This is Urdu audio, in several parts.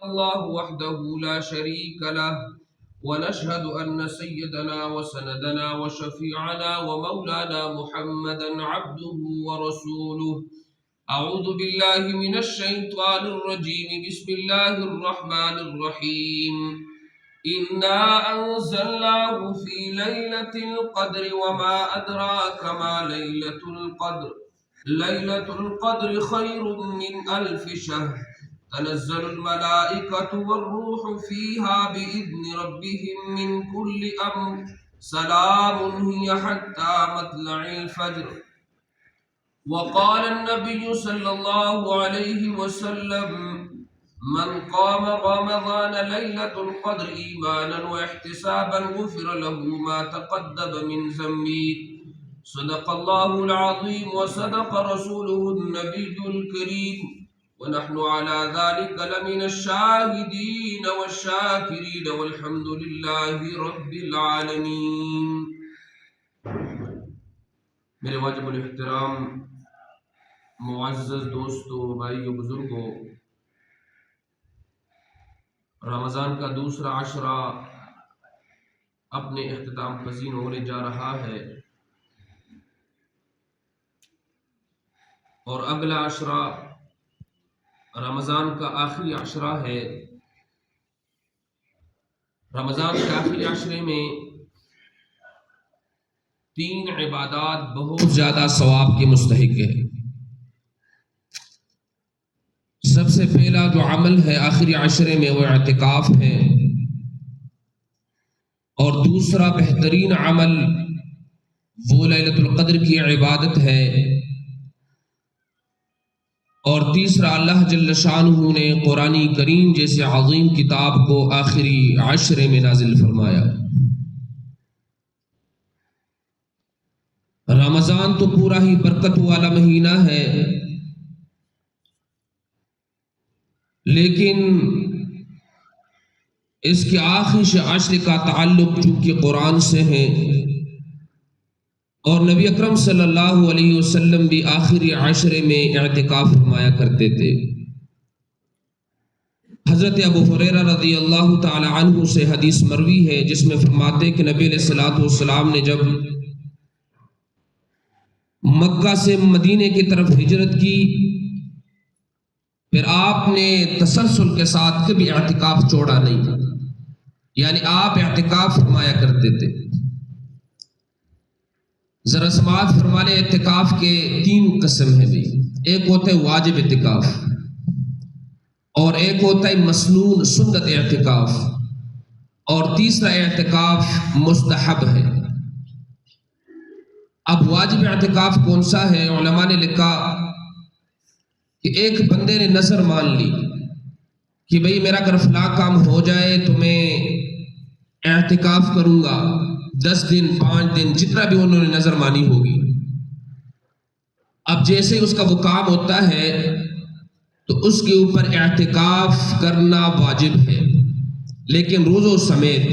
الله وحده لا شريك له ونشهد أن سيدنا وسندنا وشفيعنا ومولانا محمدا عبده ورسوله. أعوذ بالله من الشيطان الرجيم. بسم الله الرحمن الرحيم. إنا أنزلناه في ليلة القدر وما أدراك ما ليلة القدر. ليلة القدر خير من 1000 شهر. تنزل الملائكة والروح فيها بإذن ربهم من كل أمر. سلام هي حتى مطلع الفجر. وقال النبي صلى الله عليه وسلم: من قام رمضان ليلة القدر إيمانا واحتسابا غفر له ما تقدم من ذنبه. صدق الله العظيم وصدق رسوله النبي الكريم، ونحن على ذلك لمن الشاهدين والشاكرين والحمد لله رب العالمين. میرے واجب الاحترام معزز دوستو، بھائیو، بزرگوں، رمضان کا دوسرا عشرہ اپنے اختتام پذیر ہونے جا رہا ہے، اور اگلا عشرہ رمضان کا آخری عشرہ ہے۔ رمضان کے آخری عشرے میں 3 عبادات بہت زیادہ ثواب کے مستحق ہے۔ سب سے پہلا جو عمل ہے آخری عشرے میں وہ اعتکاف ہے، اور دوسرا بہترین عمل وہ لیلۃ القدر کی عبادت ہے، اور تیسرا اللہ جل شانہ نے قرآن کریم جیسے عظیم کتاب کو آخری عشرے میں نازل فرمایا۔ رمضان تو پورا ہی برکت والا مہینہ ہے، لیکن اس کے آخری عشر کا تعلق چونکہ قرآن سے ہے، اور نبی اکرم صلی اللہ علیہ وسلم بھی آخری عشرے میں اعتکاف فرمایا کرتے تھے۔ حضرت ابو ہریرہ رضی اللہ تعالی عنہ سے حدیث مروی ہے جس میں فرماتے کہ نبی علیہ الصلوۃ والسلام نے جب مکہ سے مدینے کی طرف ہجرت کی، پھر آپ نے تسلسل کے ساتھ کبھی اعتکاف چھوڑا نہیں، یعنی آپ اعتکاف فرمایا کرتے تھے۔ ذرا سماعت فرما لیں، اعتکاف کے 3 قسم ہیں بھائی۔ ایک ہوتا ہے واجب اعتکاف، اور ایک ہوتا ہے مسنون سنت اعتکاف، اور تیسرا اعتکاف مستحب ہے۔ اب واجب اعتکاف کون سا ہے؟ علماء نے لکھا کہ ایک بندے نے نظر مان لی کہ بھئی میرا اگر فلاں کام ہو جائے تو میں اعتکاف کروں گا 10 دن 5 دن، جتنا بھی انہوں نے نظر مانی ہوگی۔ اب جیسے اس کا وہ کام ہوتا ہے تو اس کے اوپر اعتکاف کرنا واجب ہے، لیکن روزوں سمیت،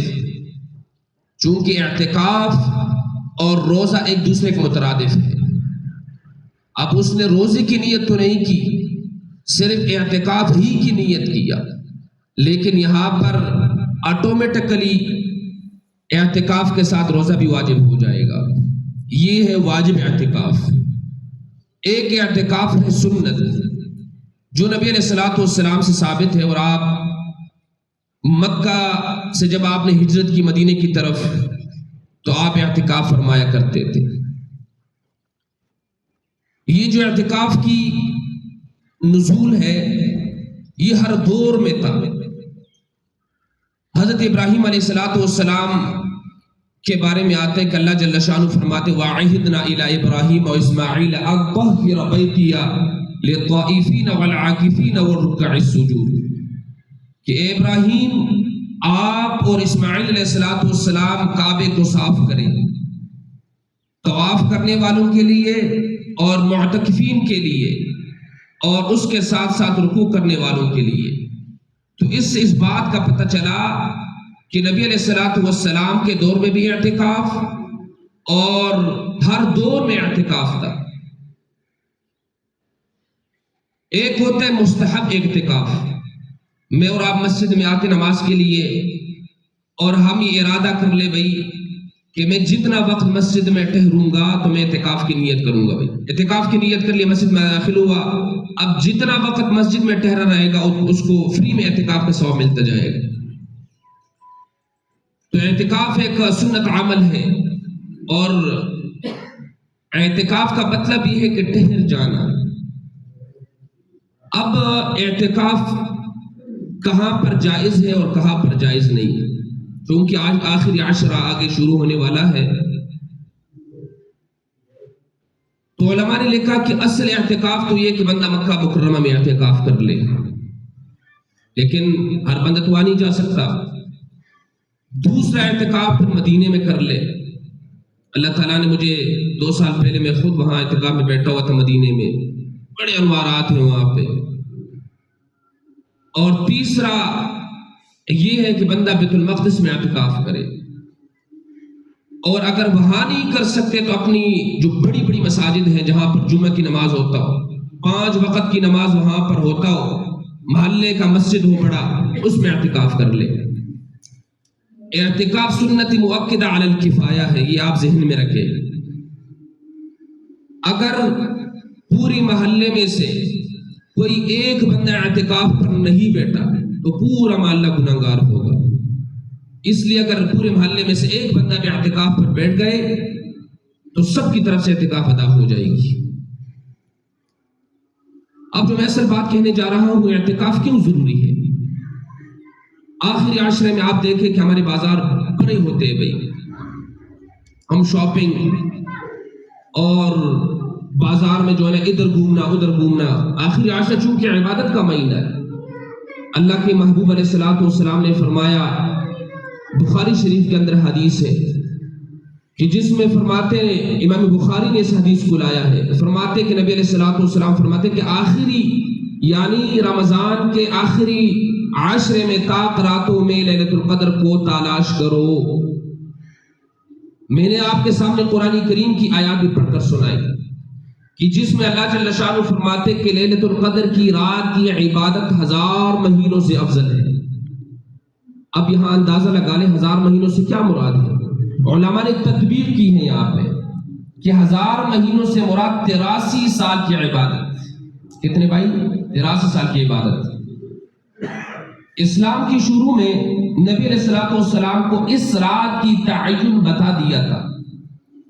چونکہ اعتکاف اور روزہ ایک دوسرے کے مترادف ہے۔ اب اس نے روزے کی نیت تو نہیں کی، صرف اعتکاف ہی کی نیت کیا، لیکن یہاں پر آٹومیٹکلی اعتکاف کے ساتھ روزہ بھی واجب ہو جائے گا۔ یہ ہے واجب اعتکاف۔ ایک اعتکاف ہے سنت، جو نبی علیہ الصلوۃ والسلام سے ثابت ہے، اور آپ مکہ سے جب آپ نے ہجرت کی مدینے کی طرف تو آپ اعتکاف فرمایا کرتے تھے۔ یہ جو اعتکاف کی نزول ہے یہ ہر دور میں تھا۔ حضرت ابراہیم علیہ السلام کے بارے میں آتا ہے کہ اللہ جل شانہ فرماتے وَعَهِدْنَا إِلَىٰ إِبْرَاهِيمَ وَإِسْمَاعِيلَ أَن طَهِّرَ بَيْتِيَ لِلطَّائِفِينَ وَالْعَاكِفِينَ وَالرُّكَّعِ السُّجُودِ، کہ اے ابراہیم، آپ اور اسماعیل علیہ السلام کعبے کو صاف کریں، طواف کرنے والوں کے لیے اور معتکفین کے لیے، اور اس کے ساتھ ساتھ رکوع کرنے والوں کے لیے۔ تو اس سے اس بات کا پتہ چلا کہ نبی علیہ السلام کے دور میں بھی اعتکاف اور ہر دور میں اعتکاف تھا۔ ایک ہوتا ہے مستحب اعتکاف، میں اور آپ مسجد میں آتے نماز کے لیے اور ہم یہ ارادہ کر لے بھائی کہ میں جتنا وقت مسجد میں ٹھہروں گا تو میں اعتکاف کی نیت کروں گا. بھائی اعتکاف کی نیت کر لیے مسجد میں داخل ہوا, اب جتنا وقت مسجد میں ٹھہرا رہے گا اس کو فری میں اعتکاف کا ثواب ملتا جائے گا. تو اعتکاف ایک سنت عمل ہے, اور اعتکاف کا مطلب یہ ہے کہ ٹھہر جانا. اب اعتکاف کہاں پر جائز ہے اور کہاں پر جائز نہیں, کیونکہ آج آخری عشرہ آگے شروع ہونے والا ہے. تو علماء نے لکھا کہ اصل اعتکاف تو یہ کہ بندہ مکہ مکرمہ میں اعتکاف کر لے, لیکن ہر بندہ تو آ نہیں جا سکتا. دوسرا اعتکاف پھر مدینے میں کر لے. اللہ تعالیٰ نے مجھے 2 سال پہلے میں خود وہاں اعتکاف میں بیٹھا ہوا تھا مدینے میں, بڑے انوارات ہیں وہاں پہ. اور تیسرا یہ ہے کہ بندہ بیت المقدس میں اعتکاف کرے, اور اگر وہاں نہیں کر سکتے تو اپنی جو بڑی بڑی مساجد ہیں جہاں پر جمعہ کی نماز ہوتا ہو, 5 وقت کی نماز وہاں پر ہوتا ہو, محلے کا مسجد ہو بڑا, اس میں اعتکاف کر لے. اعتکاف سنت مؤکدہ علی الکفایہ ہے, یہ آپ ذہن میں رکھیں. اگر پوری محلے میں سے کوئی ایک بندہ اعتکاف پر نہیں بیٹھا تو پورا محلہ گناہگار ہوگا. اس لیے اگر پورے محلے میں سے ایک بندہ بھی اعتکاف پر بیٹھ گئے تو سب کی طرف سے اعتکاف ادا ہو جائے گی. اب جو میں اصل بات کہنے جا رہا ہوں, اعتکاف کیوں ضروری ہے. آخری عشرے میں آپ دیکھیں کہ ہمارے بازار بڑے ہوتے ہیں. بھائی ہم شاپنگ اور بازار میں جو ہے نا ادھر گھومنا ادھر گھومنا. آخری عشرہ چونکہ عبادت کا مہینہ ہے, اللہ کے محبوب علیہ الصلوۃ والسلام نے فرمایا, بخاری شریف کے اندر حدیث ہے کہ جس میں فرماتے ہیں, امام بخاری نے اس حدیث کو لایا ہے, فرماتے کہ نبی علیہ الصلوۃ والسلام فرماتے کہ آخری یعنی رمضان کے آخری عشرے میں طاق راتوں میں لیلۃ القدر کو تلاش کرو. میں نے آپ کے سامنے قرآن کریم کی آیات بھی پڑھ کر سنائی کہ جس میں اللہ جل شانہ فرماتے کہ لیلۃ القدر کی رات کی عبادت 1000 مہینوں سے افضل ہے. اب یہاں اندازہ لگا لیں 1000 مہینوں سے کیا مراد ہے. علماء نے تدبیر کی ہے یہاں پہ کہ 1000 مہینوں سے مراد 83 سال کی عبادت. کتنے بھائی؟ 83 سال کی عبادت. اسلام کی شروع میں نبی علیہ الصلوۃ والسلام کو اس رات کی تعین بتا دیا تھا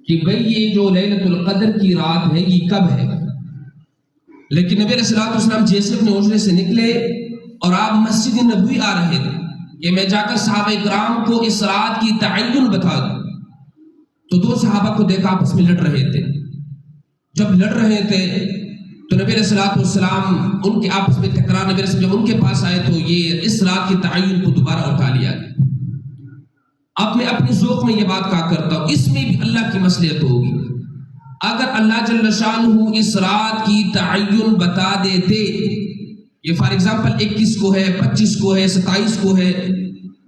کہ بھئی یہ جو لیلۃ القدر کی رات ہے یہ کب ہے. لیکن نبی علیہ الصلوۃ والسلام جیسے اپنے حجرے سے نکلے اور آپ مسجد نبوی آ رہے تھے کہ میں جا کر صحابہ کرام کو اس رات کی تعین بتا دوں, تو 2 صحابہ کو دیکھا آپس میں لڑ رہے تھے. جب لڑ رہے تھے تو نبی علیہ الصلوۃ والسلام ان کے آپس میں تکرار, نبی علیہ السلام جب ان کے پاس آئے تو یہ اس رات کی تعین کو دوبارہ اٹھا لیا گیا. اب میں اپنی ذوق میں یہ بات کہا کرتا ہوں, اس میں بھی اللہ کی مصلحت ہوگی. اگر اللہ جل شانہ اس رات کی تعین بتا دیتے, یہ فار ایگزامپل 21 کو ہے, 25 کو ہے, 27 کو ہے,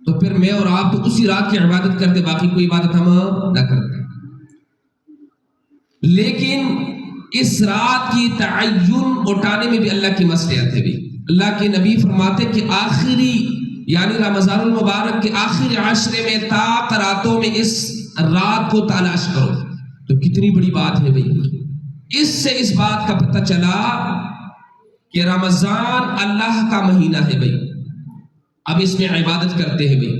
تو پھر میں اور آپ تو اسی رات کی عبادت کرتے, باقی کوئی عبادت ہم نہ کرتے. لیکن اس رات کی تعین اٹھانے میں بھی اللہ کی مصلحت ہے. بھی اللہ کے نبی فرماتے کہ آخری یعنی رمضان المبارک کے آخری عشرے میں طاق راتوں میں اس رات کو تلاش کرو. تو کتنی بڑی بات ہے بھائی. اس سے اس بات کا پتہ چلا کہ رمضان اللہ کا مہینہ ہے بھائی, اب اس میں عبادت کرتے ہیں بھائی.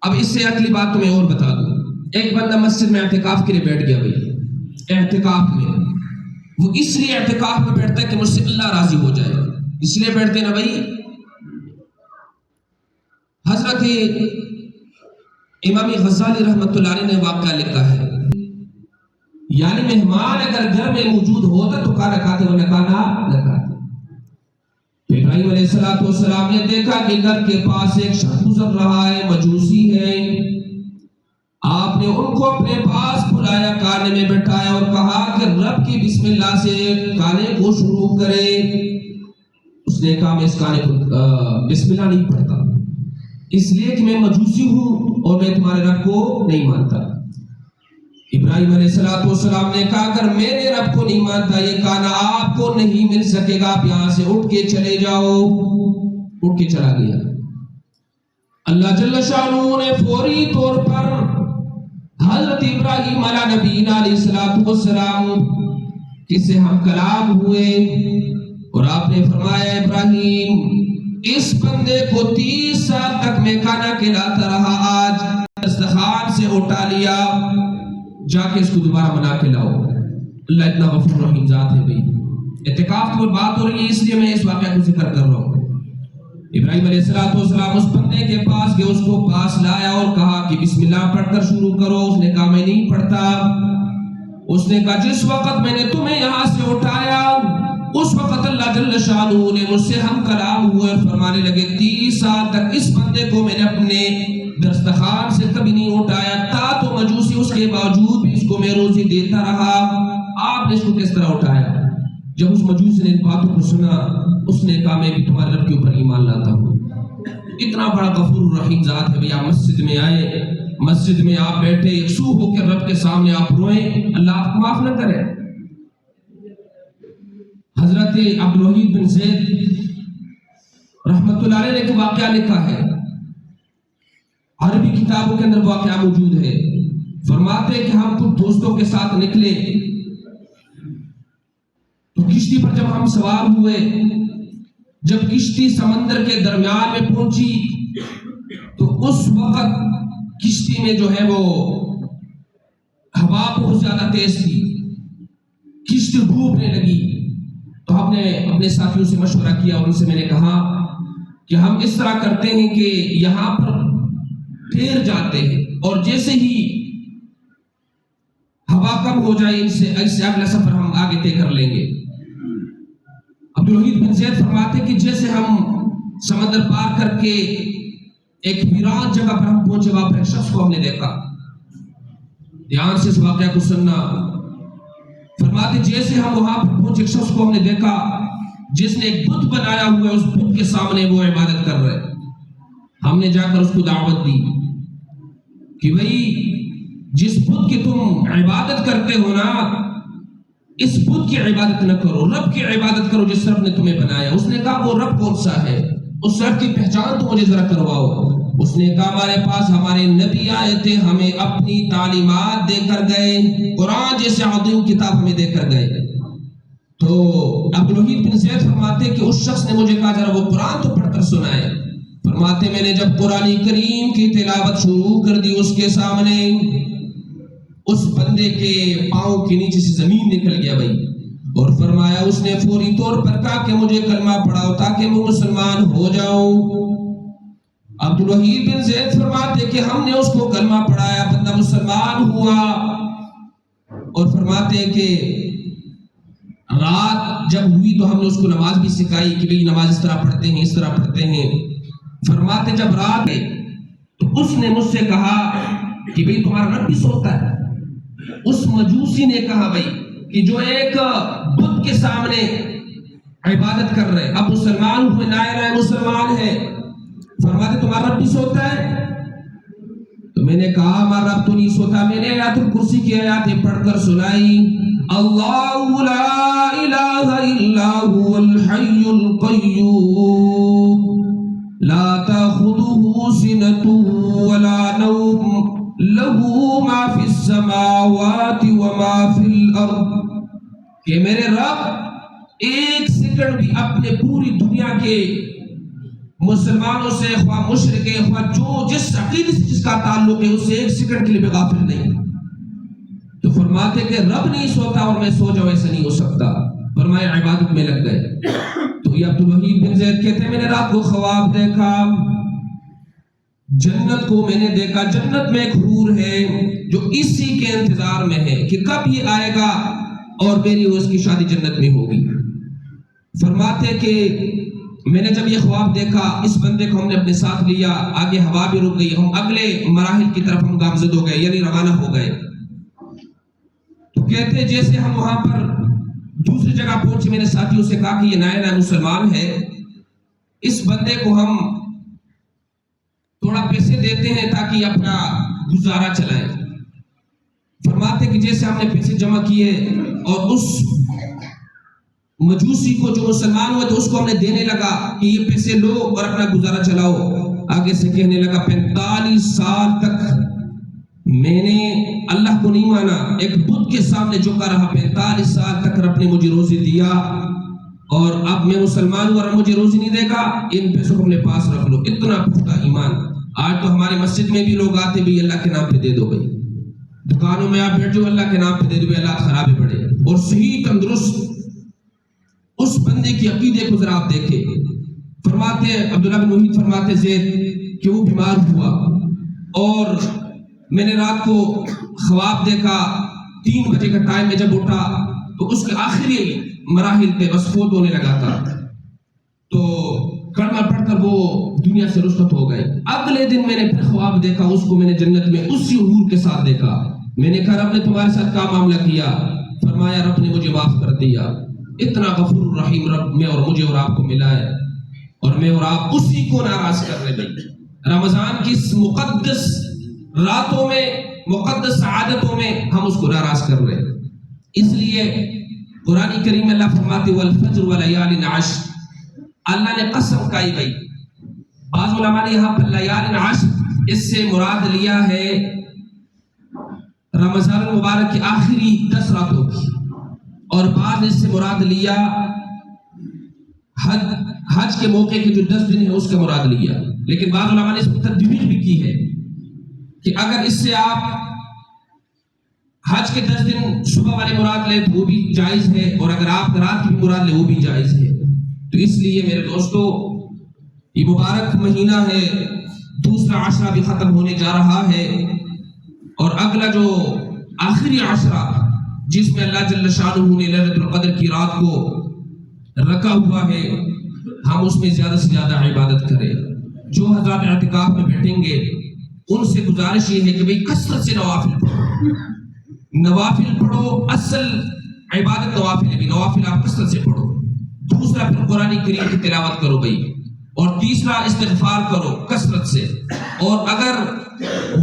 اب اس سے اگلی بات تمہیں اور بتا دوں. ایک بندہ مسجد میں اعتکاف کے لیے بیٹھ گیا بھائی. اعتکاف میں وہ اس لیے اعتکاف میں بیٹھتا ہے کہ مجھ سے اللہ راضی ہو جائے, اس لیے بیٹھتے نا بھائی. حضرت امام غزالی رحمۃ اللہ علیہ نے واقعہ لکھا ہے, یعنی مہمان اگر گھر میں موجود ہوتا تو کھانا کھاتے ورنہ کھانا نہ کھاتے. ابراہیم علیہ الصلوۃ والسلام نے دیکھا کہ گھر کے پاس ایک شخص گزر رہا ہے, مجوسی ہے. آپ نے ان کو اپنے پاس بلایا, کھانے میں بٹھایا اور کہا کہ رب کی بسم اللہ سے کھانے کو شروع کرے. اس نے کہا میں اس کھانے کو بسم اللہ نہیں پڑھتا, اس لیے کہ میں مجوسی ہوں اور میں تمہارے رب کو نہیں مانتا. ابراہیم علیہ السلام نے کہا اگر میرے رب کو نہیں مانتا یہ کھانا آپ کو نہیں مل سکے گا، آپ یہاں سے اٹھ کے چلے جاؤ۔ اٹھ کے چلا گیا۔ اللہ جل شانہ نے فوری طور پر حضرت ابراہیم علیہ نبینا علیہ السلام کسے ہم کلام ہوئے اور آپ نے فرمایا ابراہیم اس بندے کو 30 سال تک میں کھانا کھلاتا رہا، آج دسترخوان سے اٹھا لیا، جا کے اس کو دوبارہ بنا کے لاؤ۔ اللہ اتنا غفور رحیم ذات ہے بھائی۔ اعتکاف کی بات ہو رہی ہے اس لیے میں اس واقعہ کو ذکر کر رہا ہوں۔ ابراہیم علیہ السلام اس بندے کے پاس گئے، اس کو پاس لایا اور کہا کہ بسم اللہ پڑھ کر شروع کرو۔ اس نے کہا میں نہیں پڑھتا۔ اس نے کہا جس وقت میں نے تمہیں یہاں سے اٹھایا اس وقت اللہ جل شانہ نے مجھ سے ہم کلام ہوئے اور فرمانے لگے 30 سال تک اس بندے کو میں نے اپنے دسترخوان سے کبھی نہیں اٹھایا، تا تو مجوسی اس کے باوجود بھی اس کو میں روزی دیتا رہا، آپ نے اس کو کس طرح اٹھایا؟ جب اس مجوسی نے ان باتوں کو سنا اس نے کہا میں بھی تمہارے رب کے اوپر ایمان لاتا ہوں۔ اتنا بڑا غفور رحیم ذات ہے بھیا۔ مسجد میں آئے، مسجد میں آپ بیٹھے یکسو ہو کے رب کے سامنے آپ روئیں، اللہ آپ کو معاف نہ کرے۔ حضرت عبدالوحید بن زید رحمت اللہ علیہ نے ایک واقعہ لکھا ہے، عربی کتابوں کے اندر واقعہ موجود ہے۔ فرماتے کہ ہم کچھ دوستوں کے ساتھ نکلے تو کشتی پر جب ہم سوار ہوئے، جب کشتی سمندر کے درمیان میں پہنچی تو اس وقت کشتی میں جو ہے وہ ہوا بہت زیادہ تیز تھی، کشتی ڈوبنے لگی۔ تو ہم نے اپنے ساتھیوں سے مشورہ کیا اور ان سے میں نے کہا کہ ہم اس طرح کرتے ہیں کہ یہاں پر ٹھہر جاتے ہیں اور جیسے ہی ہوا کم ہو جائے ان سے اگلا سفر ہم آگے طے کر لیں گے۔ عبدالوحید بن زید فرماتے کہ جیسے ہم سمندر پار کر کے ایک ویران جگہ پر ہم پہنچے، وہاں پر ایک شخص کو ہم نے دیکھا۔ دھیان سے اس واقعہ کو سننا۔ فرماتے جیسے ہم وہاں پر پہنچے ایک شخص کو ہم نے دیکھا جس نے ایک بت بنایا ہوا ہے، اس بت کے سامنے وہ عبادت کر رہے۔ ہم نے جا کر اس کو دعوت دی کہ بھئی جس بت کی تم عبادت کرتے ہو نا، اس بت کی عبادت نہ کرو، رب کی عبادت کرو جس رب نے تمہیں بنایا۔ اس نے کہا وہ رب کون سا ہے؟ اس رب کی پہچان تو مجھے ذرا کرواؤ۔ اس نے کہا ہمارے پاس ہمارے نبی آئے تھے، ہمیں اپنی تعلیمات دے کر گئے، قرآن جیسے عظیم کتاب ہمیں دے کر گئے۔ تو عبدالوحید بن زید فرماتے کہ اس شخص نے مجھے کہا ذرا وہ قرآن تو پڑھ کر سنائے۔ فرماتے میں نے جب قرآن کریم کی تلاوت شروع کر دی اس کے سامنے اس بندے کے پاؤں کے نیچے سے زمین نکل گیا بھائی، اور فرمایا اس نے فوری طور پر کہا کہ مجھے کلمہ پڑھاؤ تاکہ میں مسلمان ہو جاؤں۔ عبدالوحید بن زید فرماتے کہ ہم نے اس کو کلمہ پڑھایا، بندہ مسلمان ہوا، اور فرماتے کہ رات جب ہوئی تو ہم نے اس کو نماز بھی سکھائی کہ بھئی نماز اس طرح پڑھتے ہیں، اس طرح پڑھتے ہیں۔ فرماتے جب رات گئی تو اس نے مجھ سے کہا کہ بھئی تمہارا رب بھی سوتا ہے؟ اس مجوسی نے کہا بھئی کہ جو ایک بت کے سامنے عبادت کر رہے، اب مسلمان ہوئے، نائرہ مسلمان ہے، فرماتے تمہارا رب بھی سوتا ہے؟ تو میں نے کہا ہمارا رب تو نہیں سوتا۔ میں نے آیات الکرسی کی آیاتیں پڑھ کر سنائی، اللہ لا الہ الا هو الحی القیوم لا تأخذه سنة ولا نوم له ما في السماوات وما في الارض، کہ میرے رب ایک سیکنڈ بھی اپنے پوری دنیا کے مسلمانوں سے، خواہ مشرک ہے، خواہ جو جس عقیدے سے جس کا تعلق ہے، اس سے ایک سیکنڈ کے لیے بھی غافل نہیں۔ تو فرماتے کہ رب نہیں سوتا اور میں سو جاؤں، ایسا نہیں ہو سکتا۔ فرمایا عبادت میں لگ گئے۔ تو یہ عبدالوحید بن زید کہتے ہیں میں نے رات کو خواب دیکھا، جنت کو میں نے دیکھا، جنت میں ایک حور ہے جو اسی کے انتظار میں ہے کہ کب یہ آئے گا اور میری اس کی شادی جنت میں ہوگی۔ فرماتے کہ میں نے جب یہ خواب دیکھا، اس بندے کو ہم نے اپنے ساتھ لیا، آگے ہوا بھی رک گئی، ہم اگلے مراحل کی طرف ہم گامزد ہو گئے، یعنی روانہ ہو گئے۔ تو کہتے جیسے ہم وہاں پر دوسری جگہ پہنچے، میں نے ساتھیوں سے کہا کہ یہ نیا مسلمان ہے، اس بندے کو ہم تھوڑا پیسے دیتے ہیں تاکہ اپنا گزارا چلائیں۔ فرماتے کہ جیسے ہم نے پیسے جمع کیے اور اس مجوسی کو جو مسلمان ہوئے تو اس کو ہم نے دینے لگا کہ یہ پیسے لو اور اپنا گزارا چلاؤ. آگے سے کہنے لگا 45 سال تک میں نے اللہ کو نہیں مانا, ایک بت کے سامنے جھکا رہا, 45 سال تک رب نے مجھے روزی دیا اور اب میں مسلمان ہوں اور مجھے روزی نہیں دے گا, ان پیسوں کو اپنے پاس رکھ لو. اتنا پختہ ایمان. آج تو ہمارے مسجد میں بھی لوگ آتے بھی اللہ کے نام پہ دے دو بھائی, دکانوں میں آپ بیٹھ جاؤ اللہ کے نام پہ دے دو, اللہ خرابے پڑے. اور صحیح تندرست اس بندے کی عقیدے کو ذرا آپ دیکھیں. فرماتے عبداللہ بن محیط فرماتے زید کہ وہ بیمار ہوا اور میں نے رات کو خواب دیکھا, 3 بجے کا ٹائم میں جب اٹھا تو اس کے آخری مراحل پہ بس فوت ہونے لگا تھا, تو کلمہ پڑھ کر وہ دنیا سے رخصت ہو گئے. اگلے دن میں نے پھر خواب دیکھا, اس کو میں نے جنت میں اسی حور کے ساتھ دیکھا. میں نے کہا رب نے تمہارے ساتھ کیا معاملہ کیا؟ فرمایا رب نے مجھے معاف کر دیا. اتنا غفور رحیم رب میں اور مجھے اور آپ کو ملا ہے, اور میں اور آپ اسی کو ناراض کر رہے ہیں. رمضان کی اس مقدس راتوں میں, مقدس سعادتوں میں ہم اس کو ناراض کر رہے ہیں. اس لیے قرآن کریم میں اللہ فرماتے والفجر ولیال عشر, اللہ نے قسم کھائی گئی. بعض علماء نے یہاں پر لیال عشر اس سے مراد لیا ہے رمضان المبارک کی آخری 10 راتوں کی, اور بعض اس سے مراد لیا حج کے موقع کے جو 10 دن ہے اس کا مراد لیا. لیکن بعض علماء نے اس کو تدبیر بھی کی ہے کہ اگر اس سے آپ حج کے 10 دن صبح والے مراد لیں تو وہ بھی جائز ہے, اور اگر آپ رات کی مراد لیں وہ بھی جائز ہے. تو اس لیے میرے دوستو یہ مبارک مہینہ ہے, دوسرا عشرہ بھی ختم ہونے جا رہا ہے, اور اگلا جو آخری عشرہ جس میں اللہ جل شانہ نے لیلۃ القدر کی رات کو رکھا ہوا ہے, ہم اس میں زیادہ سے زیادہ عبادت کریں. جو حضرات اعتکاف میں بیٹھیں گے ان سے گزارش یہ ہے کہ بھئی کثرت سے نوافل پڑھو, نوافل پڑھو. اصل عبادت نوافل ہے, نوافل آپ کثرت سے پڑھو. دوسرا پھر قرآن کریم کی تلاوت کرو بھئی, اور تیسرا استغفار کرو کثرت سے. اور اگر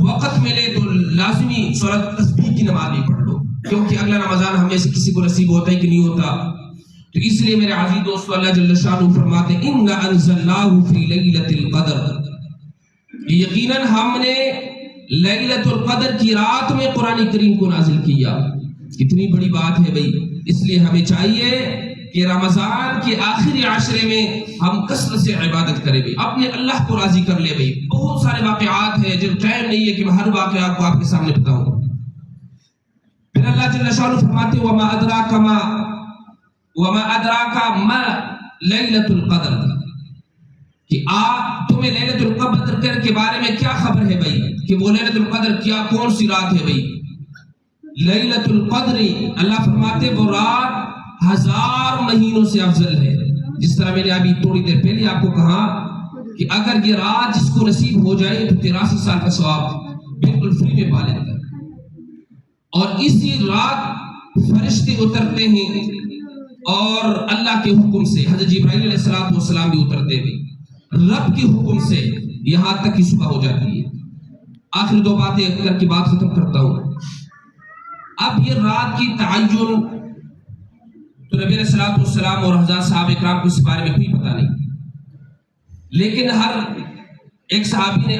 وقت ملے تو لازمی سورۃ تسبیح کی نماز بھی پڑھ لو, کیونکہ اگلا رمضان ہمیں سے کسی کو نصیب ہوتا ہے کہ نہیں ہوتا. تو اس لیے میرے عزیز دوستو اللہ جل شانہ فرماتے اِنَّا أَنزَلْنَاهُ فِي لَيْلَةِ الْقَدْرِ, یقیناً ہم نے لیلۃ القدر کی رات میں قرآن کریم کو نازل کیا. کتنی بڑی بات ہے بھئی. اس لیے ہمیں چاہیے کہ رمضان کے آخری عشرے میں ہم کثرت سے عبادت کریں بھئی, اپنے اللہ کو راضی کر لے بھئی. بہت سارے واقعات ہیں جن ٹائم نہیں ہے کہ میں ہر واقعات کو آپ کے سامنے بتاؤں. پھر اللہ جل شانہ فرماتے وَمَا أَدْرَاكَ مَا لَيْلَةُ الْقَدْرِ, کہ تمہیں لیلۃ القدر کے بارے میں کیا خبر ہے بھئی, کہ وہ لیلۃ القدر کیا کون سی رات ہے بھئی. لیلۃ القدر اللہ فرماتے وہ رات 1000 مہینوں سے افضل ہے. جس طرح میں نے ابھی تھوڑی دیر پہلے آپ کو کہا کہ اگر یہ رات جس کو نصیب ہو جائے تو 83 سال کا ثواب بالکل فری میں پا لیتا ہے. اور اسی رات فرشتے اترتے ہیں اور اللہ کے حکم سے حضرت جبرائیل علیہ السلام بھی اترتے ہیں رب کے حکم سے, یہاں تک کہ صبح ہو جاتی ہے. آخر 2 باتیں کر کے بات ختم کرتا ہوں. اب یہ رات کی تعین تو نبی علیہ السلام اور حضرات صحابہ اکرام کو اس بارے میں کوئی پتہ نہیں, لیکن ہر ایک صحابی نے